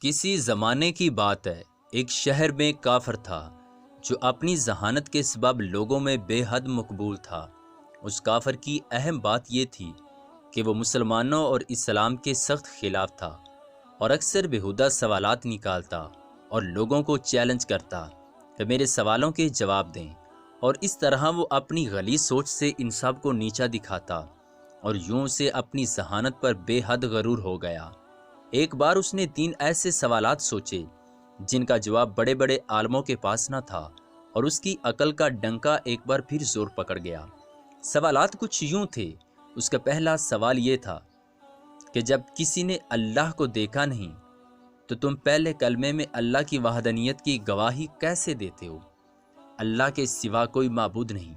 کسی زمانے کی بات ہے، ایک شہر میں کافر تھا جو اپنی ذہانت کے سبب لوگوں میں بے حد مقبول تھا۔ اس کافر کی اہم بات یہ تھی کہ وہ مسلمانوں اور اسلام کے سخت خلاف تھا اور اکثر بیہودہ سوالات نکالتا اور لوگوں کو چیلنج کرتا کہ میرے سوالوں کے جواب دیں، اور اس طرح وہ اپنی غلیظ سوچ سے ان سب کو نیچا دکھاتا اور یوں سے اپنی ذہانت پر بے حد غرور ہو گیا۔ ایک بار اس نے 3 ایسے سوالات سوچے جن کا جواب بڑے بڑے عالموں کے پاس نہ تھا، اور اس کی عقل کا ڈنکا ایک بار پھر زور پکڑ گیا۔ سوالات کچھ یوں تھے۔ اس کا پہلا سوال یہ تھا کہ جب کسی نے اللہ کو دیکھا نہیں تو تم پہلے کلمے میں اللہ کی وحدانیت کی گواہی کیسے دیتے ہو؟ اللہ کے سوا کوئی معبود نہیں۔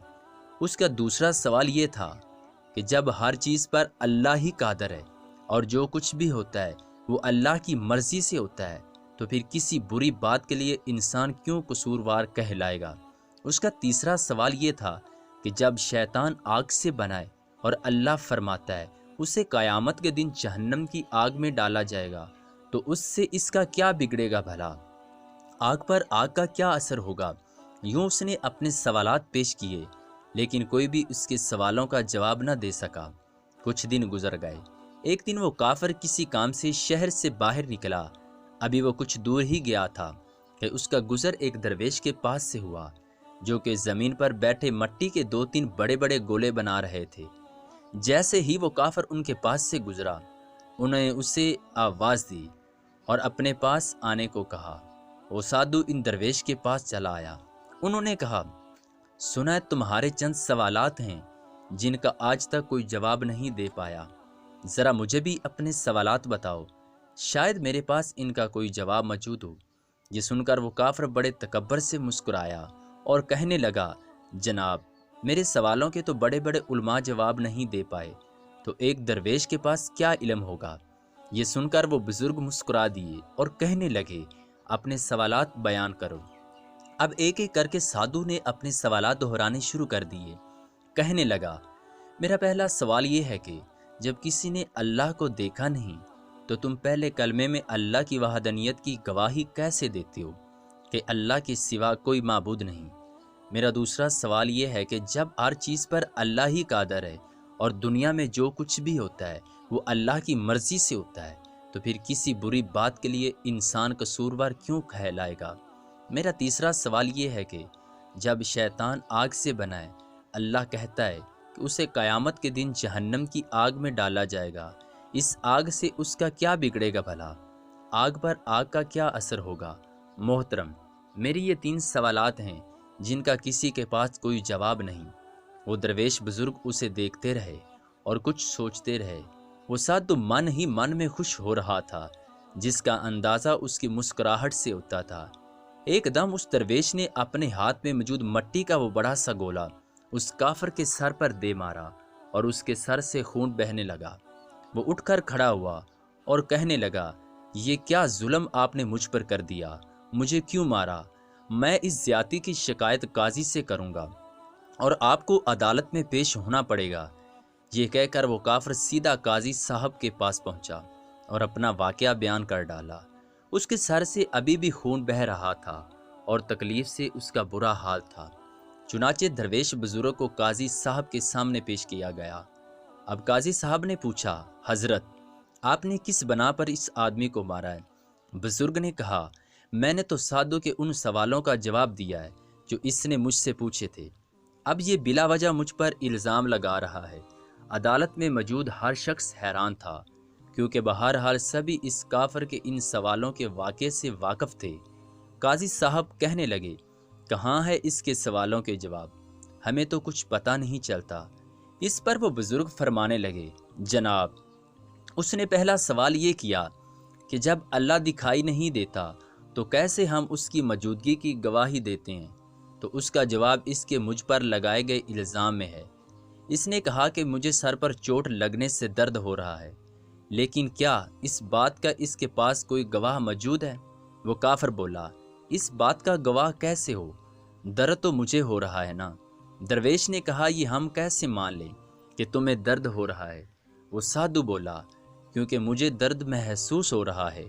اس کا دوسرا سوال یہ تھا کہ جب ہر چیز پر اللہ ہی قادر ہے اور جو کچھ بھی ہوتا ہے وہ اللہ کی مرضی سے ہوتا ہے، تو پھر کسی بری بات کے لیے انسان کیوں قصوروار کہلائے گا؟ اس کا تیسرا سوال یہ تھا کہ جب شیطان آگ سے بنائے اور اللہ فرماتا ہے اسے قیامت کے دن جہنم کی آگ میں ڈالا جائے گا، تو اس سے اس کا کیا بگڑے گا بھلا؟ آگ پر آگ کا کیا اثر ہوگا؟ یوں اس نے اپنے سوالات پیش کیے، لیکن کوئی بھی اس کے سوالوں کا جواب نہ دے سکا۔ کچھ دن گزر گئے۔ ایک دن وہ کافر کسی کام سے شہر سے باہر نکلا۔ ابھی وہ کچھ دور ہی گیا تھا کہ اس کا گزر ایک درویش کے پاس سے ہوا جو کہ زمین پر بیٹھے مٹی کے 2-3 بڑے بڑے گولے بنا رہے تھے۔ جیسے ہی وہ کافر ان کے پاس سے گزرا، انہوں نے اسے آواز دی اور اپنے پاس آنے کو کہا۔ وہ سادھو ان درویش کے پاس چلا آیا۔ انہوں نے کہا، سنا ہے تمہارے چند سوالات ہیں جن کا آج تک کوئی جواب نہیں دے پایا، ذرا مجھے بھی اپنے سوالات بتاؤ، شاید میرے پاس ان کا کوئی جواب موجود ہو۔ یہ سن کر وہ کافر بڑے تکبر سے مسکرایا اور کہنے لگا، جناب میرے سوالوں کے تو بڑے بڑے علماء جواب نہیں دے پائے، تو ایک درویش کے پاس کیا علم ہوگا؟ یہ سن کر وہ بزرگ مسکرا دیے اور کہنے لگے، اپنے سوالات بیان کرو۔ اب ایک ایک کر کے سادھو نے اپنے سوالات دہرانے شروع کر دیے۔ کہنے لگا، میرا پہلا سوال یہ ہے کہ جب کسی نے اللہ کو دیکھا نہیں تو تم پہلے کلمے میں اللہ کی وحدانیت کی گواہی کیسے دیتے ہو کہ اللہ کے سوا کوئی معبود نہیں؟ میرا دوسرا سوال یہ ہے کہ جب ہر چیز پر اللہ ہی قادر ہے اور دنیا میں جو کچھ بھی ہوتا ہے وہ اللہ کی مرضی سے ہوتا ہے، تو پھر کسی بری بات کے لیے انسان قصوروار کیوں کہلائے گا؟ میرا تیسرا سوال یہ ہے کہ جب شیطان آگ سے بنائے، اللہ کہتا ہے کہ اسے قیامت کے دن جہنم کی آگ میں ڈالا جائے گا، اس آگ سے اس کا کیا بگڑے گا بھلا؟ آگ پر آگ کا کیا اثر ہوگا؟ محترم، میری یہ 3 سوالات ہیں جن کا کسی کے پاس کوئی جواب نہیں۔ وہ درویش بزرگ اسے دیکھتے رہے اور کچھ سوچتے رہے۔ وہ سادھو من ہی من میں خوش ہو رہا تھا، جس کا اندازہ اس کی مسکراہٹ سے ہوتا تھا۔ ایک دم اس درویش نے اپنے ہاتھ میں موجود مٹی کا وہ بڑا سا گولا اس کافر کے سر پر دے مارا اور اس کے سر سے خون بہنے لگا۔ وہ اٹھ کر کھڑا ہوا اور کہنے لگا، یہ کیا ظلم آپ نے مجھ پر کر دیا؟ مجھے کیوں مارا؟ میں اس زیادتی کی شکایت قاضی سے کروں گا اور آپ کو عدالت میں پیش ہونا پڑے گا۔ یہ کہہ کر وہ کافر سیدھا قاضی صاحب کے پاس پہنچا اور اپنا واقعہ بیان کر ڈالا۔ اس کے سر سے ابھی بھی خون بہہ رہا تھا اور تکلیف سے اس کا برا حال تھا۔ چنانچہ درویش بزرگ کو قاضی صاحب کے سامنے پیش کیا گیا۔ اب قاضی صاحب نے پوچھا، حضرت آپ نے کس بنا پر اس آدمی کو مارا ہے؟ بزرگ نے کہا، میں نے تو سادھو کے ان سوالوں کا جواب دیا ہے جو اس نے مجھ سے پوچھے تھے۔ اب یہ بلا وجہ مجھ پر الزام لگا رہا ہے۔ عدالت میں موجود ہر شخص حیران تھا، کیونکہ بہرحال سبھی اس کافر کے ان سوالوں کے واقعے سے واقف تھے۔ قاضی صاحب کہنے لگے، کہاں ہے اس کے سوالوں کے جواب؟ ہمیں تو کچھ پتہ نہیں چلتا۔ اس پر وہ بزرگ فرمانے لگے، جناب اس نے پہلا سوال یہ کیا کہ جب اللہ دکھائی نہیں دیتا تو کیسے ہم اس کی موجودگی کی گواہی دیتے ہیں؟ تو اس کا جواب اس کے مجھ پر لگائے گئے الزام میں ہے۔ اس نے کہا کہ مجھے سر پر چوٹ لگنے سے درد ہو رہا ہے، لیکن کیا اس بات کا اس کے پاس کوئی گواہ موجود ہے؟ وہ کافر بولا، اس بات کا گواہ کیسے ہو؟ درد تو مجھے ہو رہا ہے نا۔ درویش نے کہا، یہ ہم کیسے مان لیں کہ تمہیں درد ہو رہا ہے؟ وہ سادھو بولا، کیونکہ مجھے درد محسوس ہو رہا ہے